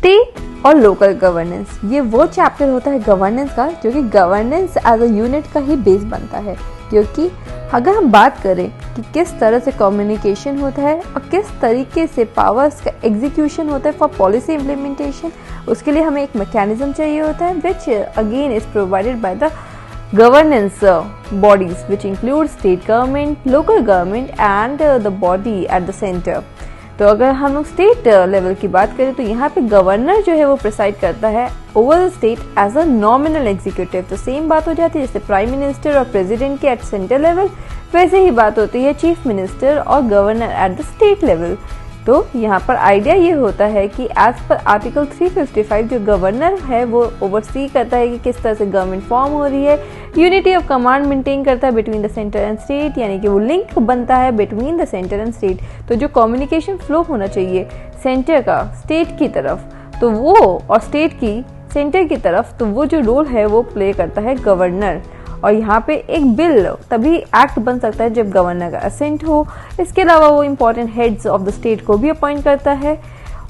State और local governance, ये वो चैप्टर होता है गवर्नेंस का जो कि गवर्नेंस एज अ यूनिट का ही बेस बनता है। क्योंकि अगर हम बात करें कि किस तरह से कम्युनिकेशन होता है और किस तरीके से पावर्स का एग्जीक्यूशन होता है फॉर पॉलिसी इम्प्लीमेंटेशन, उसके लिए हमें एक मैकेनिज्म चाहिए होता है which again is provided by the governance bodies which include state government, local government and the body at the center। तो अगर हम लोग स्टेट लेवल की बात करें तो यहाँ पे गवर्नर जो है वो प्रिसाइड करता है over the state as a nominal executive. तो सेम बात हो जाती है जैसे प्राइम मिनिस्टर और प्रेसिडेंट के एट सेंटर लेवल, वैसे ही बात होती है चीफ मिनिस्टर और governor at the state level. तो यहाँ पर आइडिया ये होता है कि एज पर आर्टिकल 355 जो गवर्नर है वो ओवरसी करता है कि किस तरह से गवर्नमेंट फॉर्म हो रही है, यूनिटी ऑफ कमांड मेंटेन करता है between the centre and state, यानी कि वो लिंक बनता है between the centre and state. तो जो कम्युनिकेशन फ्लो होना चाहिए सेंटर का स्टेट की तरफ, तो वो और स्टेट की सेंटर की तरफ, तो वो जो रोल है वो प्ले करता है गवर्नर। और यहाँ पे एक बिल तभी एक्ट बन सकता है जब गवर्नर का असेंट हो। इसके अलावा वो important heads of the state को भी अपॉइंट करता है।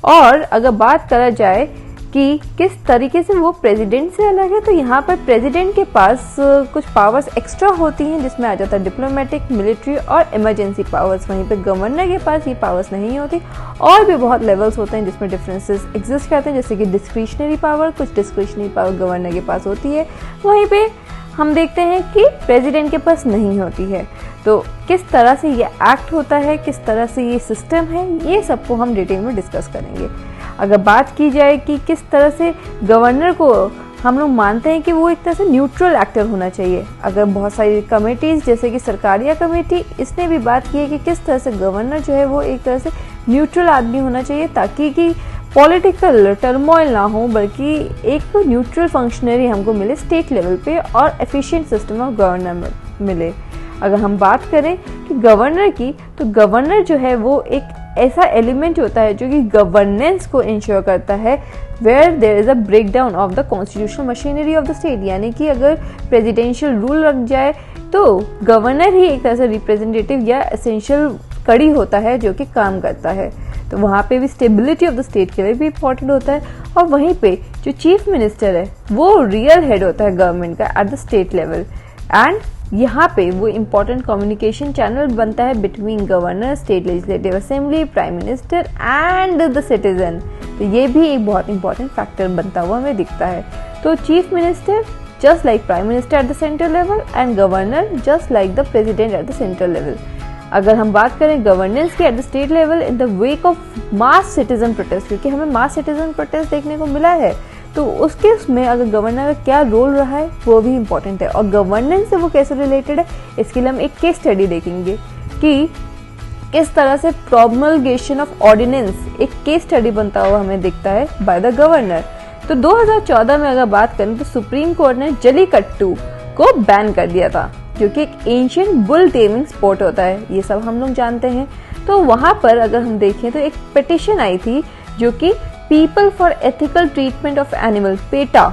और अगर बात करा जाए कि किस तरीके से वो प्रेसिडेंट से अलग है, तो यहाँ पर प्रेसिडेंट के पास कुछ पावर्स एक्स्ट्रा होती हैं जिसमें आ जाता है डिप्लोमेटिक, मिलिट्री और इमरजेंसी पावर्स। वहीं पे गवर्नर के पास ये पावर्स नहीं होती। और भी बहुत लेवल्स होते हैं जिसमें डिफरेंसेस एग्जिस्ट करते हैं, जैसे कि डिस्क्रिशनरी पावर, कुछ डिस्क्रिशनरी पावर गवर्नर के पास होती है, वहीं पे हम देखते हैं कि प्रेसिडेंट के पास नहीं होती है। तो किस तरह से ये एक्ट होता है, किस तरह से ये सिस्टम है, ये सबको हम डिटेल में डिस्कस करेंगे। अगर बात की जाए कि किस तरह से गवर्नर को हम लोग मानते हैं कि वो एक तरह से न्यूट्रल एक्टर होना चाहिए। अगर बहुत सारी कमेटीज जैसे कि सरकारिया कमेटी, इसने भी बात की है कि किस तरह से गवर्नर जो है वो एक तरह से न्यूट्रल आदमी होना चाहिए ताकि कि पॉलिटिकल टर्मोइल ना हो, बल्कि एक न्यूट्रल फंक्शनरी हमको मिले स्टेट लेवल पे और एफिशिएंट सिस्टम ऑफ गवर्नर मिले। अगर हम बात करें कि गवर्नर की, तो गवर्नर जो है वो एक ऐसा एलिमेंट होता है जो कि गवर्नेंस को इंश्योर करता है where there is a breakdown of the constitutional machinery of the state. यानी कि अगर प्रेसिडेंशियल रूल लग जाए तो गवर्नर ही एक तरह से रिप्रेजेंटेटिव या एसेंशियल कड़ी होता है जो कि काम करता है। तो वहाँ पे भी स्टेबिलिटी ऑफ द स्टेट के लिए भी इम्पोर्टेंट होता है। और वहीं पे जो चीफ मिनिस्टर है वो रियल हेड होता है गवर्नमेंट का eight the state level. And यहाँ पे वो इम्पोर्टेंट कम्युनिकेशन चैनल बनता है between governor, state legislative assembly, prime minister and the citizen. तो ये भी एक बहुत इंपॉर्टेंट फैक्टर बनता हुआ हमें दिखता है। तो chief minister just like prime minister at the central level and governor just like the president at the central level. अगर हम बात करें गवर्नेंस की eight the state level in the wake of mass citizen protest, क्योंकि हमें मास citizen protest देखने को मिला है, तो उसके उसमें अगर गवर्नर का क्या रोल रहा है वो भी इम्पोर्टेंट है। और गवर्नेंस से वो कैसे रिलेटेड है, इसके लिए हम एक केस स्टडी देखेंगे कि किस तरह से प्रोमलगेशन ऑफ ऑर्डिनेंस एक केस स्टडी बनता हुआ हमें दिखता है बाय द गवर्नर। तो 2014 में अगर बात करें तो सुप्रीम कोर्ट ने जलीकट्टू को बैन कर दिया था, जो कि एक एंशिएंट बुल टेमिंग स्पोर्ट होता है, ये सब हम लोग जानते हैं। तो वहां पर अगर हम देखें तो एक पिटिशन आई थी जो कि people for ethical treatment of animal, PETA,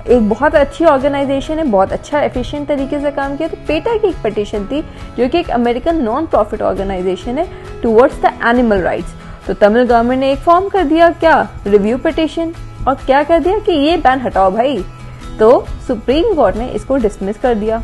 एक बहुत अच्छी ऑर्गेनाइजेशन है, बहुत अच्छा एफिशिएंट तरीके से काम किया। तो पेटा की एक पिटिशन थी जो कि एक अमेरिकन नॉन प्रॉफिट ऑर्गेनाइजेशन है टुवर्ड्स द एनिमल राइट्स। तो तमिल गवर्नमेंट ने एक फॉर्म कर दिया, क्या, रिव्यू पिटिशन, और क्या कर दिया कि ये बैन हटाओ भाई। तो सुप्रीम कोर्ट ने इसको डिसमिस कर दिया।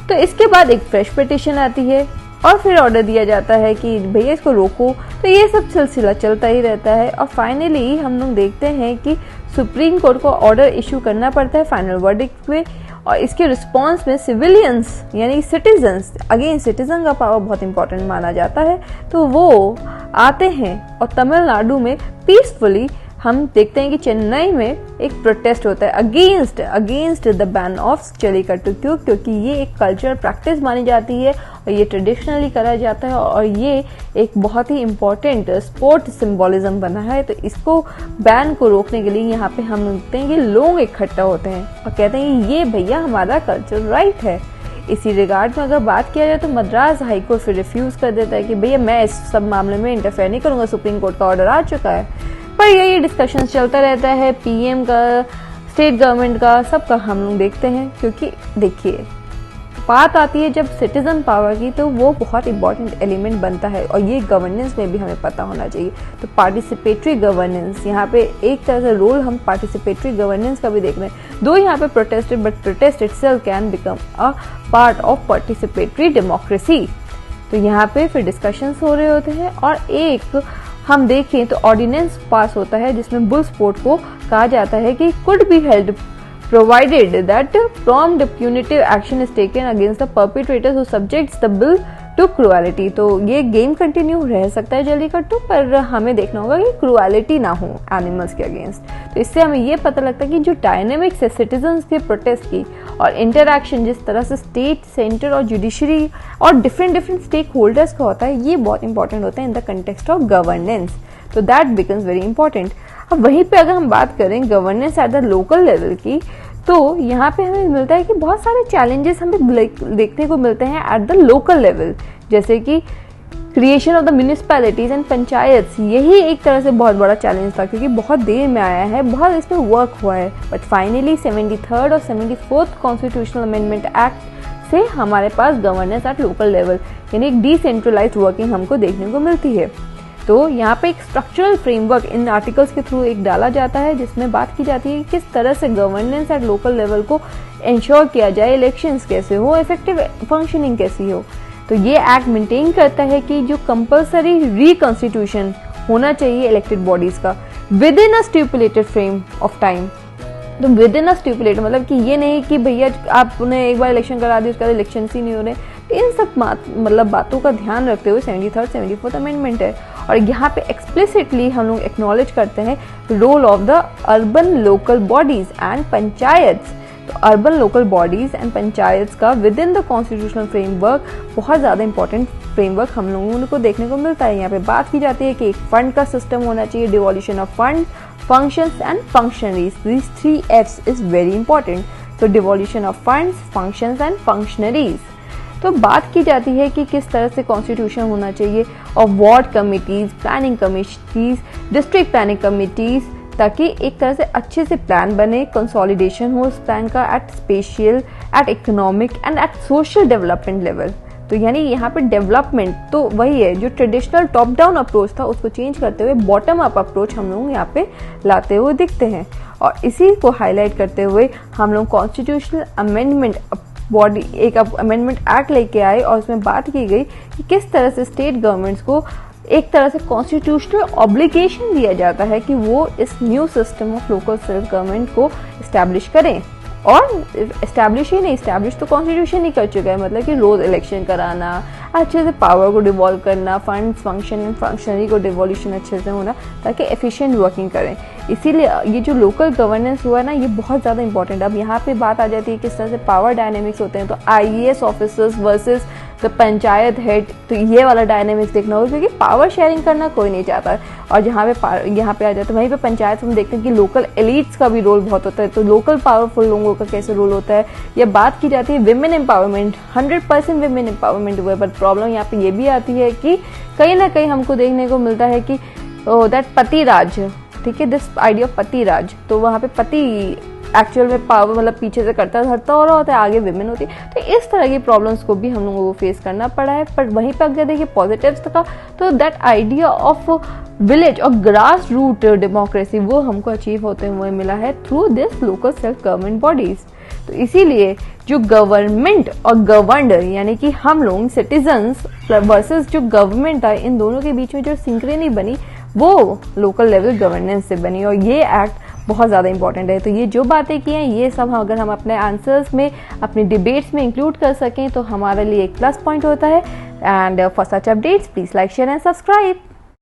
तो इसके बाद एक फ्रेश पिटिशन आती है और फिर ऑर्डर दिया जाता है कि भैया इसको रोको। तो ये सब सिलसिला चलता ही रहता है और फाइनली हम लोग देखते हैं कि सुप्रीम कोर्ट को ऑर्डर इशू करना पड़ता है फाइनल वर्डिक्ट में। और इसके रिस्पॉन्स में सिविलियंस यानी सिटीजन्स, अगेन सिटीजन का पावर बहुत इंपॉर्टेंट माना जाता है, तो वो आते हैं और तमिलनाडु में पीसफुली हम देखते हैं कि चेन्नई में एक प्रोटेस्ट होता है against the ban of Jallikattu. क्योंकि ये एक कल्चरल प्रैक्टिस मानी जाती है और ये ट्रेडिशनली करा जाता है और ये एक बहुत ही इम्पोर्टेंट स्पोर्ट सिंबोलिज्म बना है। तो इसको बैन को रोकने के लिए यहाँ पे हम देखते हैं कि लोग इकट्ठा होते हैं और कहते हैं कि ये भैया हमारा कल्चरल राइट है। इसी रिगार्ड में अगर बात किया जाए तो मद्रास हाईकोर्ट फिर रिफ्यूज कर देता है कि भैया मैं इस सब मामले में इंटरफेयर नहीं करूंगा, सुप्रीम कोर्ट का ऑर्डर आ चुका है। पर यही डिस्कशन चलता रहता है, पीएम का, स्टेट गवर्नमेंट का, सबका हम लोग देखते हैं। क्योंकि देखिए बात आती है जब सिटीजन पावर की, तो वो बहुत इंपॉर्टेंट एलिमेंट बनता है और ये गवर्नेंस में भी हमें पता होना चाहिए। तो पार्टिसिपेटरी गवर्नेंस, यहाँ पे एक तरह से रोल हम पार्टिसिपेटरी गवर्नेंस का भी देख रहे हैं। दो यहाँ पे protested, but protest itself can become a part of participatory democracy. तो यहाँ पे फिर डिस्कशंस हो रहे होते हैं और एक हम देखें तो ऑर्डिनेंस पास होता है जिसमें बुल स्पोर्ट को कहा जाता है कि could be held provided that prompt punitive action is taken against the perpetrators who subjects the bill to cruelty। तो ये गेम कंटिन्यू रह सकता है जल्लीकट्टू, पर हमें देखना होगा कि क्रूएलिटी ना हो एनिमल्स के अगेंस्ट। तो इससे हमें ये पता लगता है कि जो डायनेमिक्स है सिटीजन्स के प्रोटेस्ट की और इंटरैक्शन जिस तरह से स्टेट, सेंटर और जुडिशरी और डिफरेंट स्टेक होल्डर्स का होता है, ये बहुत इंपॉर्टेंट होता है in the context of governance. तो दैट बिकम्स वेरी इंपॉर्टेंट। अब वहीं पे अगर हम बात करें governance at the local level की, तो यहाँ पे हमें मिलता है कि बहुत सारे चैलेंजेस हमें देखने को मिलते हैं एट द लोकल लेवल, जैसे कि creation of the municipalities and panchayat. यही एक तरह से बहुत बड़ा चैलेंज था क्योंकि बहुत देर में आया है, बहुत इसमें वर्क हुआ है, बट फाइनली 73rd और 74th कॉन्स्टिट्यूशनल अमेंडमेंट एक्ट से हमारे पास गवर्नेंस एट लोकल लेवल यानी एक डिसेंट्रलाइज्ड वर्किंग हमको देखने को मिलती है। तो यहाँ पे एक स्ट्रक्चरल फ्रेमवर्क इन आर्टिकल्स के थ्रू एक डाला जाता है जिसमें बात की जाती है कि किस तरह से गवर्नेंस एट लोकल लेवल को इंश्योर किया जाए, इलेक्शंस कैसे हो, इफेक्टिव फंक्शनिंग कैसी हो। तो ये एक्ट मेंटेन करता है कि जो कंपलसरी रिकॉन्स्टिट्यूशन होना चाहिए इलेक्टेड बॉडीज का with in a stipulated frame of time. तो विद इन अ स्टिपुलेटेड मतलब कि ये नहीं कि भैया आपने एक बार इलेक्शन करा दी उसके बाद इलेक्शन ही नहीं हो रहे। इन सब बातों का ध्यान रखते हुए 73rd 74th अमेंडमेंट है और यहाँ पे एक्सप्लिसिटली हम लोग एक्नॉलेज करते हैं role of the urban local bodies and panchayats. तो urban local bodies and panchayats का within the constitutional framework बहुत ज़्यादा इंपॉर्टेंट फ्रेमवर्क हम लोगों को देखने को मिलता है। यहाँ पे बात की जाती है कि एक फंड का सिस्टम होना चाहिए, devolution of fund, functions and functionaries. These 3 Fs is very important. तो devolution of funds, functions and functionaries. तो बात की जाती है कि किस तरह से कॉन्स्टिट्यूशन होना चाहिए और ward committees, planning committees, district planning committees, ताकि एक तरह से अच्छे से प्लान बने, कंसोलिडेशन हो उस प्लान का at spatial, at economic and at social development level. तो यानी यहाँ पे डेवलपमेंट तो वही है जो ट्रेडिशनल टॉप डाउन अप्रोच था उसको चेंज करते हुए बॉटम अप अप्रोच हम लोग यहाँ पे लाते हुए दिखते हैं। और इसी को हाईलाइट करते हुए हम लोग कॉन्स्टिट्यूशनल अमेंडमेंट बॉडी एक अमेंडमेंट एक्ट लेके आए और उसमें बात की गई कि किस तरह से स्टेट गवर्नमेंट्स को एक तरह से कॉन्स्टिट्यूशनल ऑब्लिगेशन दिया जाता है कि वो इस new system of local self government को इस्टेब्लिश करें। और इस्टेब्लिश ही नहीं, इस्टेब्लिश तो कॉन्स्टिट्यूशन ही कर चुका है, मतलब कि रोज इलेक्शन कराना, अच्छे से पावर को डिवॉल्व करना, फंड्स, फंक्शन एंड फंक्शनरी को डिवोल्यूशन अच्छे से होना ताकि एफिशिएंट वर्किंग करें। इसीलिए ये जो लोकल गवर्नेंस हुआ है ना, ये बहुत ज़्यादा इंपॉर्टेंट है। अब यहाँ पे बात आ जाती है किस तरह से पावर डायनेमिक्स होते हैं। तो IAS officers versus the panchayat head, तो ये वाला डायनेमिक्स देखना होगा क्योंकि पावर शेयरिंग करना कोई नहीं चाहता। और जहाँ पे आ जाता है वहीं पे पंचायत हम देखते हैं कि लोकल एलिट्स का भी रोल बहुत होता है। तो लोकल पावरफुल लोगों का कैसे रोल होता है, या बात की जाती है विमेन एम्पावरमेंट, 100% विमेन एम्पावरमेंट हुआ है। बट प्रॉब्लम यहाँ पे ये भी आती है कि कहीं ना कहीं हमको देखने को मिलता है कि दैट पति राज, ठीक है, दिस आइडिया ऑफ पति राज। तो वहाँ पे पति एक्चुअल में पावर मतलब पीछे से करता धरता हो रहा होता है, आगे विमेन होती है। तो इस तरह की प्रॉब्लम्स को भी हम लोगों को फेस करना पड़ा है। पर वहीं पर अगर देखिए पॉजिटिव्स का, तो दैट आइडिया ऑफ विलेज और ग्रास रूट डेमोक्रेसी वो हमको अचीव होते हुए मिला है through this local self government bodies. तो इसीलिए जो गवर्नमेंट और गवर्नड यानी कि हम लोग सिटीजन्स वर्सेस जो गवर्नमेंट है, इन दोनों के बीच में जो सिंक्रेनी बनी वो लोकल लेवल गवर्नेंस से बनी। और ये एक्ट बहुत ज़्यादा इंपॉर्टेंट है। तो ये जो बातें की हैं ये सब अगर हम अपने आंसर्स में, अपने डिबेट्स में इंक्लूड कर सकें तो हमारे लिए एक प्लस पॉइंट होता है। And for such updates please like, share and subscribe.